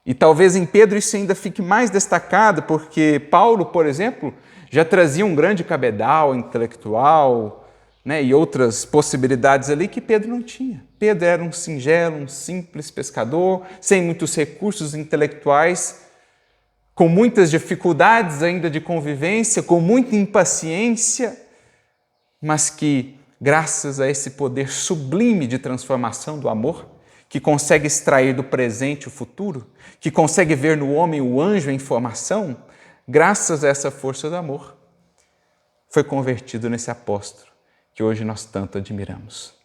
E talvez em Pedro isso ainda fique mais destacado, porque Paulo, por exemplo, já trazia um grande cabedal intelectual, né, e outras possibilidades ali que Pedro não tinha. Pedro era um singelo, um simples pescador, sem muitos recursos intelectuais, com muitas dificuldades ainda de convivência, com muita impaciência, mas que, graças a esse poder sublime de transformação do amor, que consegue extrair do presente o futuro, que consegue ver no homem o anjo em formação, graças a essa força do amor, foi convertido nesse apóstolo que hoje nós tanto admiramos.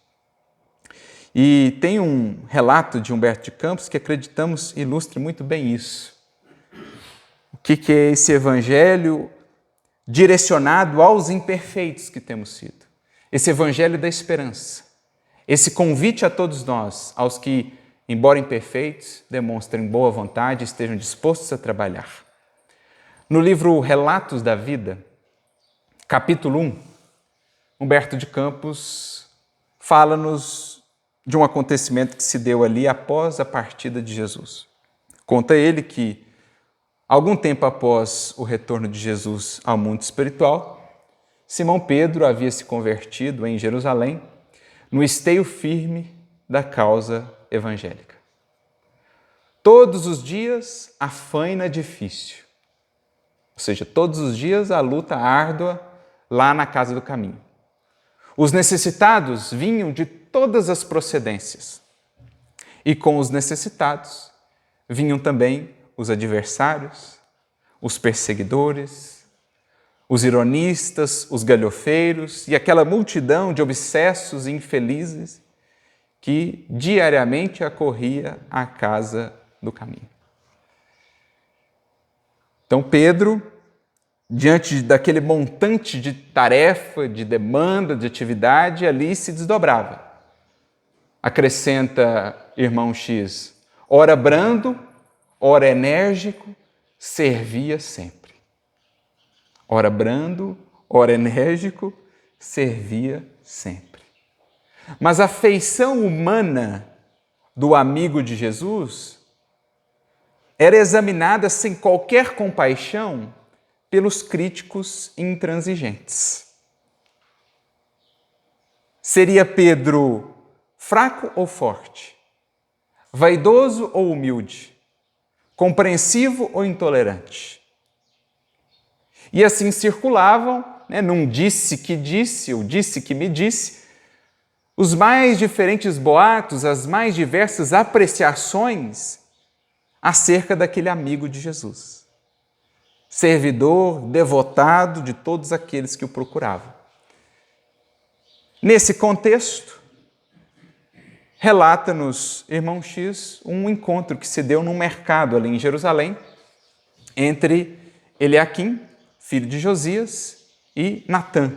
E tem um relato de Humberto de Campos que acreditamos ilustra muito bem isso. O que é esse evangelho direcionado aos imperfeitos que temos sido? Esse evangelho da esperança. Esse convite a todos nós, aos que, embora imperfeitos, demonstrem boa vontade e estejam dispostos a trabalhar. No livro Relatos da Vida, capítulo 1, Humberto de Campos fala-nos de um acontecimento que se deu ali após a partida de Jesus. Conta ele que, algum tempo após o retorno de Jesus ao mundo espiritual, Simão Pedro havia se convertido em Jerusalém no esteio firme da causa evangélica. Todos os dias a faina difícil, ou seja, todos os dias a luta árdua lá na casa do caminho. Os necessitados vinham de todas as procedências, e com os necessitados vinham também os adversários, os perseguidores, os ironistas, os galhofeiros e aquela multidão de obsessos e infelizes que diariamente acorria à casa do caminho. Então Pedro, diante daquele montante de tarefa, de demanda, de atividade, ali se desdobrava. Acrescenta irmão X, ora brando, ora enérgico, servia sempre. Ora brando, ora enérgico, servia sempre. Mas a feição humana do amigo de Jesus era examinada sem qualquer compaixão pelos críticos intransigentes. Seria Pedro fraco ou forte? Vaidoso ou humilde? Compreensivo ou intolerante? E assim circulavam, num disse que disse, ou disse que me disse, os mais diferentes boatos, as mais diversas apreciações acerca daquele amigo de Jesus. Servidor, devotado de todos aqueles que o procuravam. Nesse contexto, relata-nos, irmão X, um encontro que se deu num mercado ali em Jerusalém, entre Eliaquim, filho de Josias, e Natã,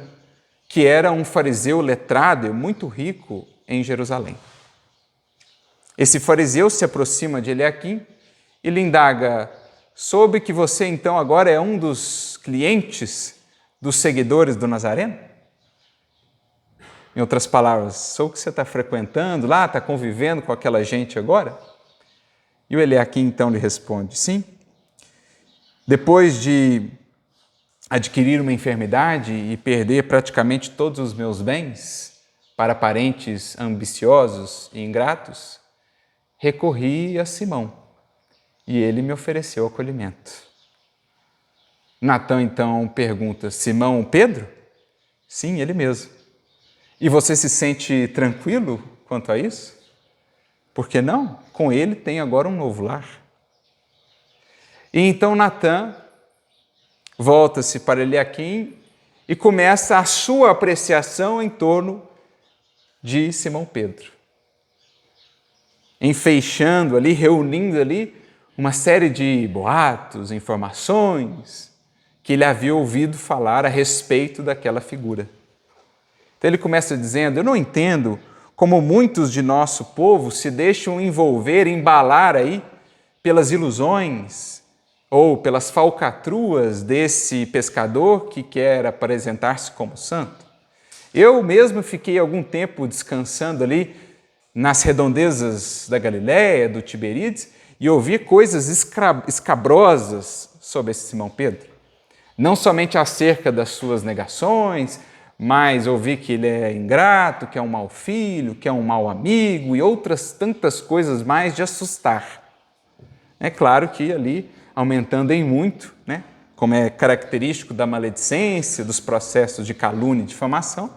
que era um fariseu letrado e muito rico em Jerusalém. Esse fariseu se aproxima de Eliaquim e lhe indaga: soube que você então agora é um dos clientes dos seguidores do Nazareno? Em outras palavras, soube que você está frequentando lá, está convivendo com aquela gente agora? E o Eliaquim então lhe responde: sim, depois de adquirir uma enfermidade e perder praticamente todos os meus bens para parentes ambiciosos e ingratos, recorri a Simão e ele me ofereceu acolhimento. Natã então pergunta: Simão Pedro? Sim, ele mesmo. E você se sente tranquilo quanto a isso? Por que não? Com ele tem agora um novo lar. E então Natã volta-se para Eliaquim e começa a sua apreciação em torno de Simão Pedro, enfeixando ali, reunindo ali uma série de boatos, informações que ele havia ouvido falar a respeito daquela figura. Então ele começa dizendo: eu não entendo como muitos de nosso povo se deixam envolver, embalar aí pelas ilusões ou pelas falcatruas desse pescador que quer apresentar-se como santo. Eu mesmo fiquei algum tempo descansando ali nas redondezas da Galiléia, do Tiberíades, e ouvi coisas escabrosas sobre esse Simão Pedro. Não somente acerca das suas negações, mas ouvi que ele é ingrato, que é um mau filho, que é um mau amigo e outras tantas coisas mais de assustar. É claro que ali, aumentando em muito, né, como é característico da maledicência, dos processos de calúnia e difamação,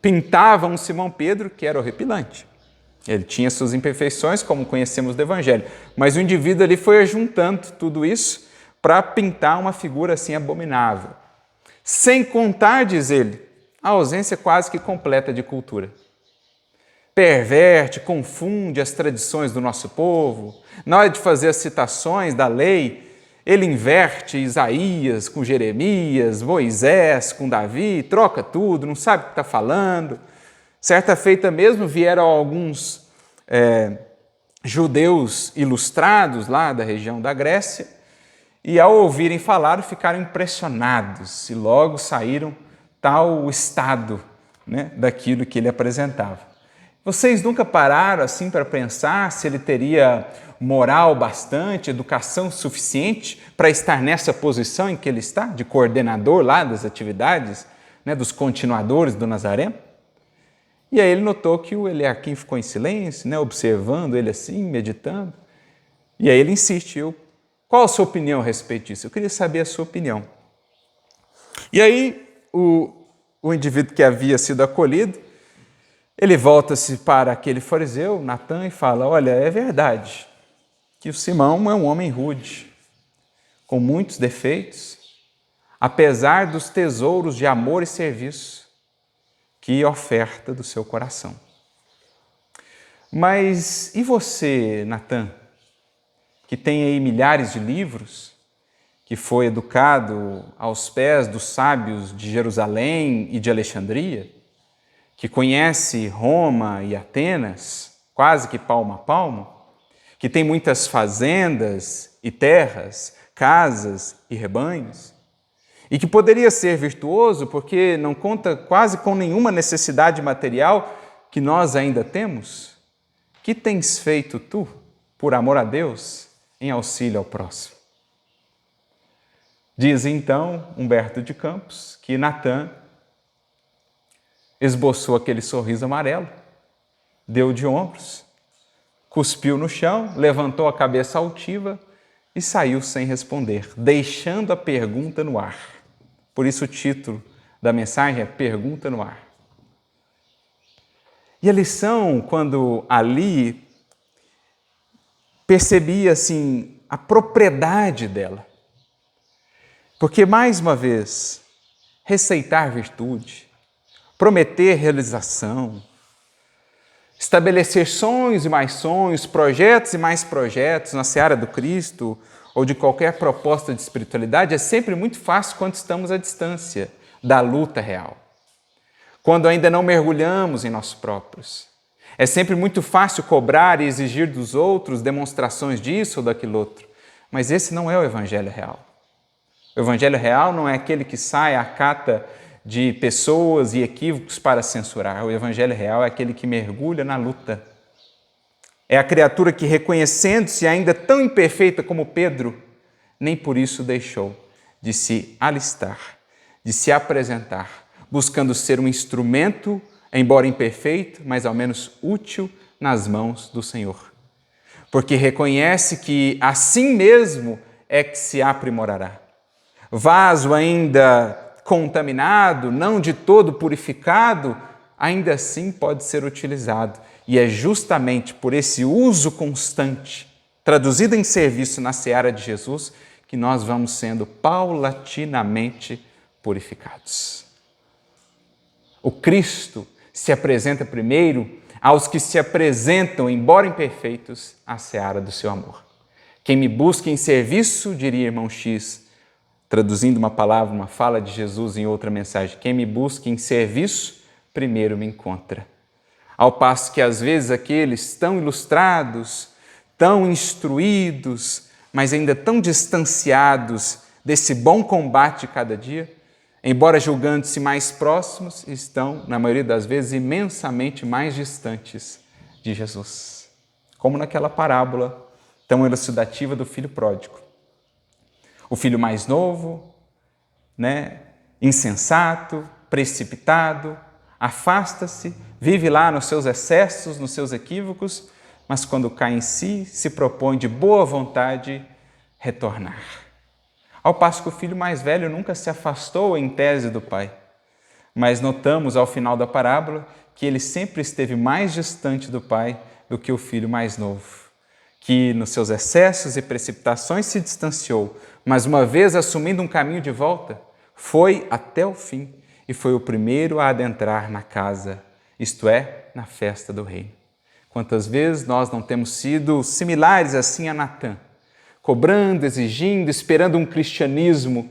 pintavam um Simão Pedro que era horripilante. Ele tinha suas imperfeições, como conhecemos do Evangelho, mas o indivíduo ali foi ajuntando tudo isso para pintar uma figura assim abominável. Sem contar, diz ele, a ausência quase que completa de cultura. Perverte, confunde as tradições do nosso povo. Na hora de fazer as citações da lei, ele inverte Isaías com Jeremias, Moisés com Davi, troca tudo, não sabe o que está falando. Certa feita mesmo vieram alguns judeus ilustrados lá da região da Grécia e ao ouvirem falar ficaram impressionados e logo saíram tal estado, né, daquilo que ele apresentava. Vocês nunca pararam assim para pensar se ele teria moral bastante, educação suficiente para estar nessa posição em que ele está, de coordenador lá das atividades, né, dos continuadores do Nazareno? E aí ele notou que o Eliaquim ficou em silêncio, né, observando ele assim, meditando. E aí ele insiste: qual a sua opinião a respeito disso? Eu queria saber a sua opinião. E aí o indivíduo que havia sido acolhido, ele volta-se para aquele fariseu, Natã, e fala: olha, é verdade que o Simão é um homem rude, com muitos defeitos, apesar dos tesouros de amor e serviço que oferta do seu coração. Mas e você, Natã, que tem aí milhares de livros, que foi educado aos pés dos sábios de Jerusalém e de Alexandria, que conhece Roma e Atenas, quase que palmo a palmo, que tem muitas fazendas e terras, casas e rebanhos, e que poderia ser virtuoso porque não conta quase com nenhuma necessidade material que nós ainda temos? Que tens feito tu, por amor a Deus, em auxílio ao próximo? Diz então Humberto de Campos que Natã esboçou aquele sorriso amarelo, deu de ombros, cuspiu no chão, levantou a cabeça altiva e saiu sem responder, deixando a pergunta no ar. Por isso o título da mensagem é Pergunta no Ar. E a lição, quando ali percebi assim a propriedade dela, porque mais uma vez, receitar virtude, prometer realização, estabelecer sonhos e mais sonhos, projetos e mais projetos na seara do Cristo ou de qualquer proposta de espiritualidade é sempre muito fácil quando estamos à distância da luta real, quando ainda não mergulhamos em nós próprios. É sempre muito fácil cobrar e exigir dos outros demonstrações disso ou daquilo outro, mas esse não é o Evangelho real. O Evangelho real não é aquele que sai à cata de pessoas e equívocos para censurar. O Evangelho real é aquele que mergulha na luta É a criatura que, reconhecendo-se ainda tão imperfeita como Pedro, nem por isso deixou de se alistar, de se apresentar, buscando ser um instrumento, embora imperfeito, mas ao menos útil nas mãos do Senhor. Porque reconhece que assim mesmo é que se aprimorará. Vaso ainda contaminado, não de todo purificado, ainda assim pode ser utilizado. E é justamente por esse uso constante, traduzido em serviço na seara de Jesus, que nós vamos sendo paulatinamente purificados. O Cristo se apresenta primeiro aos que se apresentam, embora imperfeitos, à seara do seu amor. Quem me busca em serviço, diria irmão X, traduzindo uma palavra, uma fala de Jesus em outra mensagem, quem me busca em serviço, primeiro me encontra. Ao passo que às vezes aqueles tão ilustrados, tão instruídos, mas ainda tão distanciados desse bom combate cada dia, embora julgando-se mais próximos, estão, na maioria das vezes, imensamente mais distantes de Jesus. Como naquela parábola tão elucidativa do filho pródigo. O filho mais novo, insensato, precipitado, afasta-se, vive lá nos seus excessos, nos seus equívocos, mas quando cai em si, se propõe de boa vontade retornar. Ao passo que o filho mais velho nunca se afastou em tese do pai, mas notamos ao final da parábola que ele sempre esteve mais distante do pai do que o filho mais novo, que nos seus excessos e precipitações se distanciou, mas uma vez assumindo um caminho de volta, foi até o fim e foi o primeiro a adentrar na casa, isto é, na festa do reino. Quantas vezes nós não temos sido similares assim a Natã, cobrando, exigindo, esperando um cristianismo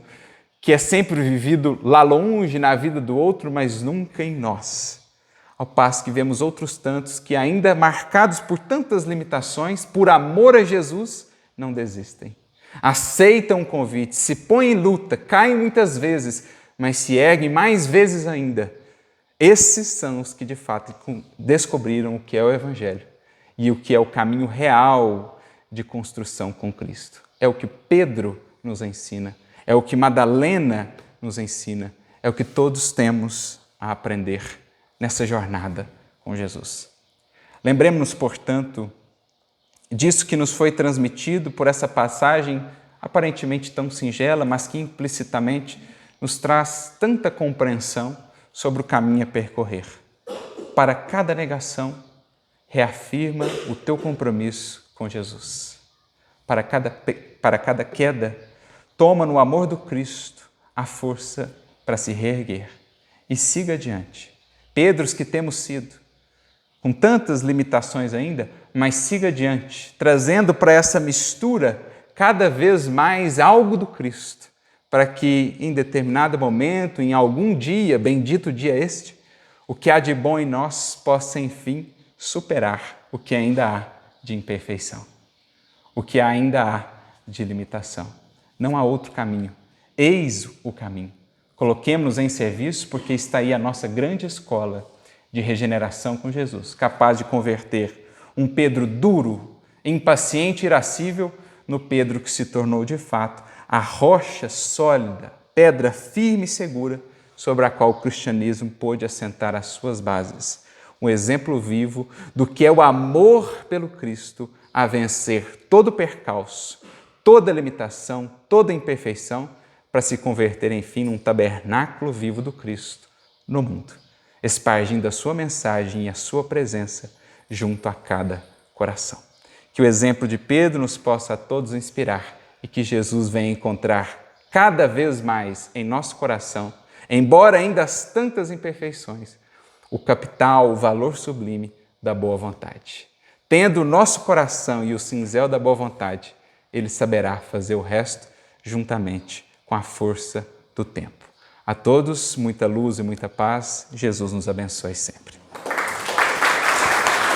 que é sempre vivido lá longe na vida do outro, mas nunca em nós. Ao passo que vemos outros tantos que, ainda marcados por tantas limitações, por amor a Jesus, não desistem. Aceitam o convite, se põem em luta, caem muitas vezes, mas se erguem mais vezes ainda. Esses são os que de fato descobriram o que é o Evangelho e o que é o caminho real de construção com Cristo. É o que Pedro nos ensina, é o que Madalena nos ensina, é o que todos temos a aprender nessa jornada com Jesus. Lembremos-nos, portanto, disso que nos foi transmitido por essa passagem aparentemente tão singela, mas que implicitamente nos traz tanta compreensão sobre o caminho a percorrer. Para cada negação, reafirma o teu compromisso com Jesus. Para cada queda, toma no amor do Cristo a força para se reerguer e siga adiante. Pedros que temos sido, com tantas limitações ainda, mas siga adiante, trazendo para essa mistura cada vez mais algo do Cristo, para que em determinado momento, em algum dia, bendito dia este, o que há de bom em nós possa, enfim, superar o que ainda há de imperfeição, o que ainda há de limitação. Não há outro caminho. Eis o caminho. Coloquemos-nos em serviço, porque está aí a nossa grande escola de regeneração com Jesus, capaz de converter um Pedro duro, impaciente e irascível no Pedro que se tornou de fato a rocha sólida, pedra firme e segura sobre a qual o cristianismo pôde assentar as suas bases. Um exemplo vivo do que é o amor pelo Cristo a vencer todo percalço, toda limitação, toda imperfeição, para se converter, enfim, num tabernáculo vivo do Cristo no mundo, espargindo a sua mensagem e a sua presença junto a cada coração. Que o exemplo de Pedro nos possa a todos inspirar e que Jesus venha encontrar cada vez mais em nosso coração, embora ainda as tantas imperfeições, o capital, o valor sublime da boa vontade. Tendo o nosso coração e o cinzel da boa vontade, Ele saberá fazer o resto juntamente com a força do tempo. A todos, muita luz e muita paz. Jesus nos abençoe sempre.